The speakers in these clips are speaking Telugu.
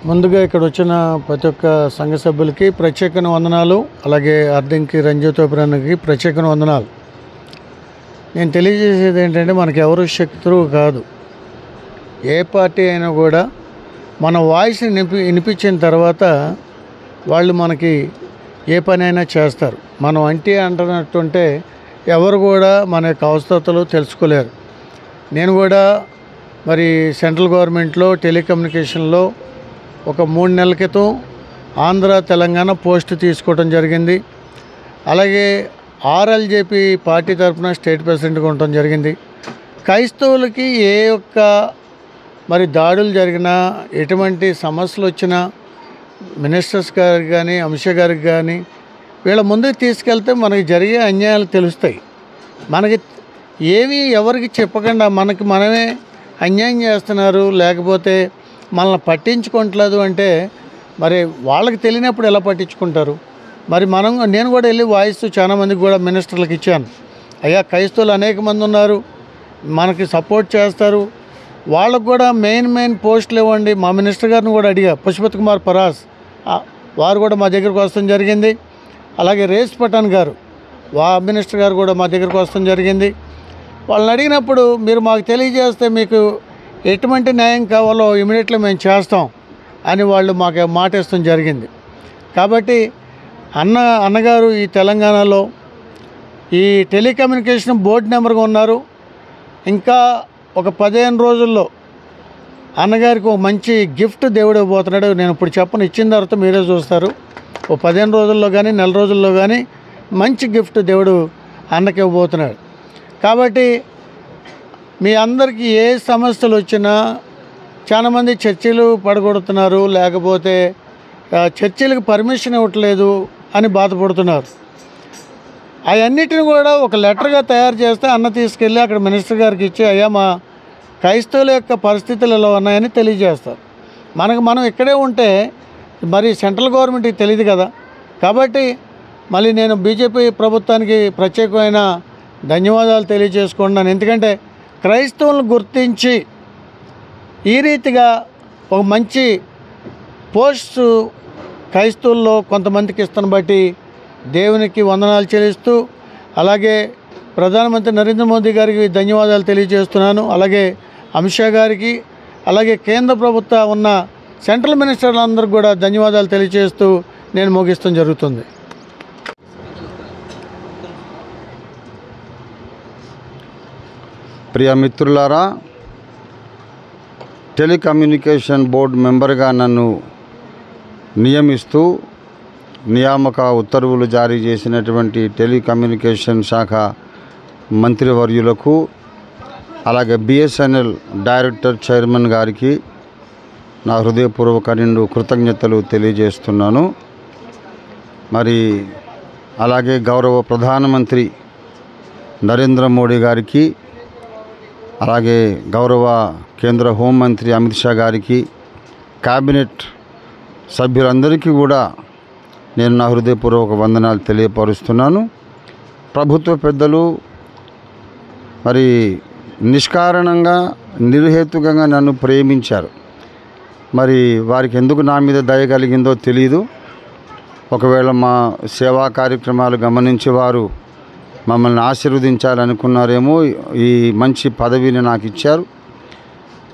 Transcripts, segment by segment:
ముందుగా ఇక్కడ వచ్చిన ప్రతి ఒక్క సంఘ సభ్యులకి ప్రత్యేక వందనాలు. అలాగే అర్ధంకి రంజితోపురానికి ప్రత్యేక వందనాలు. నేను తెలియజేసేది ఏంటంటే, మనకు ఎవరు శత్రువు కాదు. ఏ పార్టీ అయినా కూడా మన వాయిస్ని వినిపించిన తర్వాత వాళ్ళు మనకి ఏ పనైనా చేస్తారు. మనం అంటే అంటున్నట్టుంటే ఎవరు కూడా మన యొక్క అవసరతలు తెలుసుకోలేరు. నేను కూడా మరి సెంట్రల్ గవర్నమెంట్లో టెలికమ్యూనికేషన్లో ఒక 3 నెలల క్రితం ఆంధ్ర తెలంగాణ పోస్ట్ తీసుకోవడం జరిగింది. అలాగే ఆర్ఎల్జేపీ పార్టీ తరఫున స్టేట్ ప్రెసిడెంట్గా ఉండటం జరిగింది. క్రైస్తవులకి ఏ ఒక్క మరి దాడులు జరిగినా, ఎటువంటి సమస్యలు వచ్చినా మినిస్టర్స్ గారికి కానీ, అమిత్ షా గారికి కానీ వీళ్ళ ముందుకు తీసుకెళ్తే మనకి జరిగే అన్యాయాలు తెలుస్తాయి. మనకి ఏమీ ఎవరికి చెప్పకుండా మనమే అన్యాయం చేస్తున్నారు, లేకపోతే మనల్ని పట్టించుకోవట్లేదు అంటే మరి వాళ్ళకి తెలియనప్పుడు ఎలా పట్టించుకుంటారు? మరి నేను కూడా వెళ్ళి వాయిస్ చాలామందికి కూడా మినిస్టర్లకు ఇచ్చాను. అయ్యా, క్రైస్తవులు అనేక మంది ఉన్నారు, మనకి సపోర్ట్ చేస్తారు, వాళ్ళకు కూడా మెయిన్ పోస్టులు ఇవ్వండి. మా మినిస్టర్ గారిని కూడా అడిగా, పుష్పత్ కుమార్ పరాస్, వారు కూడా మా దగ్గరకు వస్తడం జరిగింది. అలాగే రేస్ పఠాన్ గారు, మినిస్టర్ గారు కూడా మా దగ్గరకు వస్తడం జరిగింది. వాళ్ళని అడిగినప్పుడు మీరు మాకు తెలియజేస్తే మీకు ఎటువంటి న్యాయం కావాలో ఇమీడియట్లీ మేము చేస్తాం అని వాళ్ళు మాకు మాట ఇస్తడం జరిగింది. కాబట్టి అన్నగారు ఈ తెలంగాణలో ఈ టెలికమ్యూనికేషన్ బోర్డు మెంబర్గా ఉన్నారు. ఇంకా ఒక 15 రోజుల్లో అన్నగారికి ఒక మంచి గిఫ్ట్ దేవుడు ఇవ్వబోతున్నాడు. నేను ఇప్పుడు చెప్పను, ఇచ్చిన తర్వాత మీరే చూస్తారు. ఓ 15 రోజుల్లో కానీ నెల రోజుల్లో కానీ మంచి గిఫ్ట్ దేవుడు అన్నకి ఇవ్వబోతున్నాడు. కాబట్టి మీ అందరికీ ఏ సమస్యలు వచ్చినా, చాలామంది చర్చిలు పడగొడుతున్నారు, లేకపోతే చర్చిలకు పర్మిషన్ ఇవ్వట్లేదు అని బాధపడుతున్నారు. అవన్నిటిని కూడా ఒక లెటర్గా తయారు చేస్తే అన్న తీసుకెళ్ళి అక్కడ మినిస్టర్ గారికి ఇచ్చి, అయ్యా మా క్రైస్తవుల యొక్క పరిస్థితులు ఎలా ఉన్నాయని తెలియజేస్తారు. మనం ఇక్కడే ఉంటే మరి సెంట్రల్ గవర్నమెంట్కి తెలియదు కదా. కాబట్టి మళ్ళీ నేను బీజేపీ ప్రభుత్వానికి ప్రత్యేకమైన ధన్యవాదాలు తెలియజేసుకుంటున్నాను. ఎందుకంటే క్రైస్తవులను గుర్తించి ఈ రీతిగా ఒక మంచి పోస్టు క్రైస్తవుల్లో కొంతమందికి ఇస్తున్న బట్టి దేవునికి వందనాలు చెల్లిస్తూ, అలాగే ప్రధానమంత్రి నరేంద్ర మోదీ గారికి ధన్యవాదాలు తెలియజేస్తున్నాను. అలాగే అమిత్ షా గారికి, అలాగే కేంద్ర ప్రభుత్వ ఉన్న సెంట్రల్ మినిస్టర్లందరికీ కూడా ధన్యవాదాలు తెలియజేస్తూ నేను ముగిస్తాం జరుగుతుంది. ప్రియ మిత్రులారా, టెలికమ్యూనికేషన్ బోర్డు మెంబర్గా నన్ను నియమిస్తూ నియామక ఉత్తర్వులు జారీ చేసినటువంటి టెలికమ్యూనికేషన్ శాఖ మంత్రివర్యులకు, అలాగే బిఎస్ఎన్ఎల్ డైరెక్టర్ చైర్మన్ గారికి నా హృదయపూర్వక నిండు కృతజ్ఞతలు తెలియజేస్తున్నాను. మరి అలాగే గౌరవ ప్రధానమంత్రి నరేంద్ర మోడీ గారికి, అలాగే గౌరవ కేంద్ర హోంమంత్రి అమిత్ షా గారికి, క్యాబినెట్ సభ్యులందరికీ కూడా నేను నా హృదయపూర్వక వందనాలు తెలియపరుస్తున్నాను. ప్రభుత్వ పెద్దలు మరి నిష్కారణంగా నిర్హేతుకంగా నన్ను ప్రేమించారు. మరి వారికి ఎందుకు నా మీద దయ కలిగిందో తెలియదు. ఒకవేళ మా సేవా కార్యక్రమాలు గమనించి వారు మమ్మల్ని ఆశీర్వదించాలనుకున్నారేమో, ఈ మంచి పదవిని నాకు ఇచ్చారు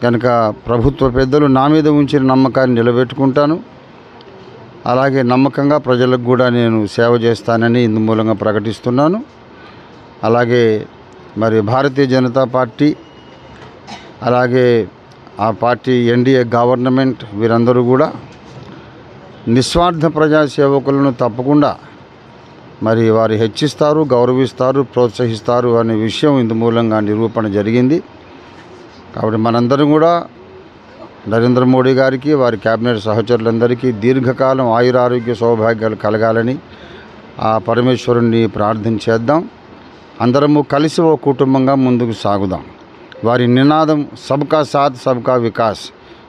కనుక ప్రభుత్వ పెద్దలు నా మీద ఉంచిన నమ్మకాన్ని నిలబెట్టుకుంటాను. అలాగే నమ్మకంగా ప్రజలకు కూడా నేను సేవ చేస్తానని ఇందు మూలంగా ప్రకటిస్తున్నాను. అలాగే మరి భారతీయ జనతా పార్టీ, అలాగే ఆ పార్టీ ఎన్డీఏ గవర్నమెంట్ వీరందరూ కూడా నిస్వార్థ ప్రజాసేవకులను తప్పకుండా మరి వారు హెచ్చిస్తారు, గౌరవిస్తారు, ప్రోత్సహిస్తారు అనే విషయం ఇందు మూలంగా నిరూపణ జరిగింది. కాబట్టి మనందరం కూడా నరేంద్ర మోడీ గారికి, వారి కేబినెట్ సహచరులందరికీ దీర్ఘకాలం ఆయురారోగ్య సౌభాగ్యాలు కలగాలని ఆ పరమేశ్వరుణ్ణి ప్రార్థన చేద్దాం. అందరము కలిసి ఓ కుటుంబంగా ముందుకు సాగుదాం. వారి నినాదం సబ్కా సాత్ సబ్కా వికాస్,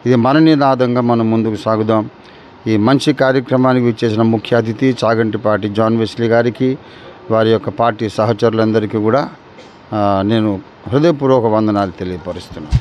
ఇది మన నినాదంగా మనం ముందుకు సాగుదాం. ఈ మంచి కార్యక్రమానికి విచ్చేసిన ముఖ్య అతిథి చాగంటిపాటి జాన్ వెస్లీ గారికి, వారి యొక్క పార్టీ సహచరులందరికీ కూడా నేను హృదయపూర్వక వందనాలు తెలియపరుస్తున్నాను.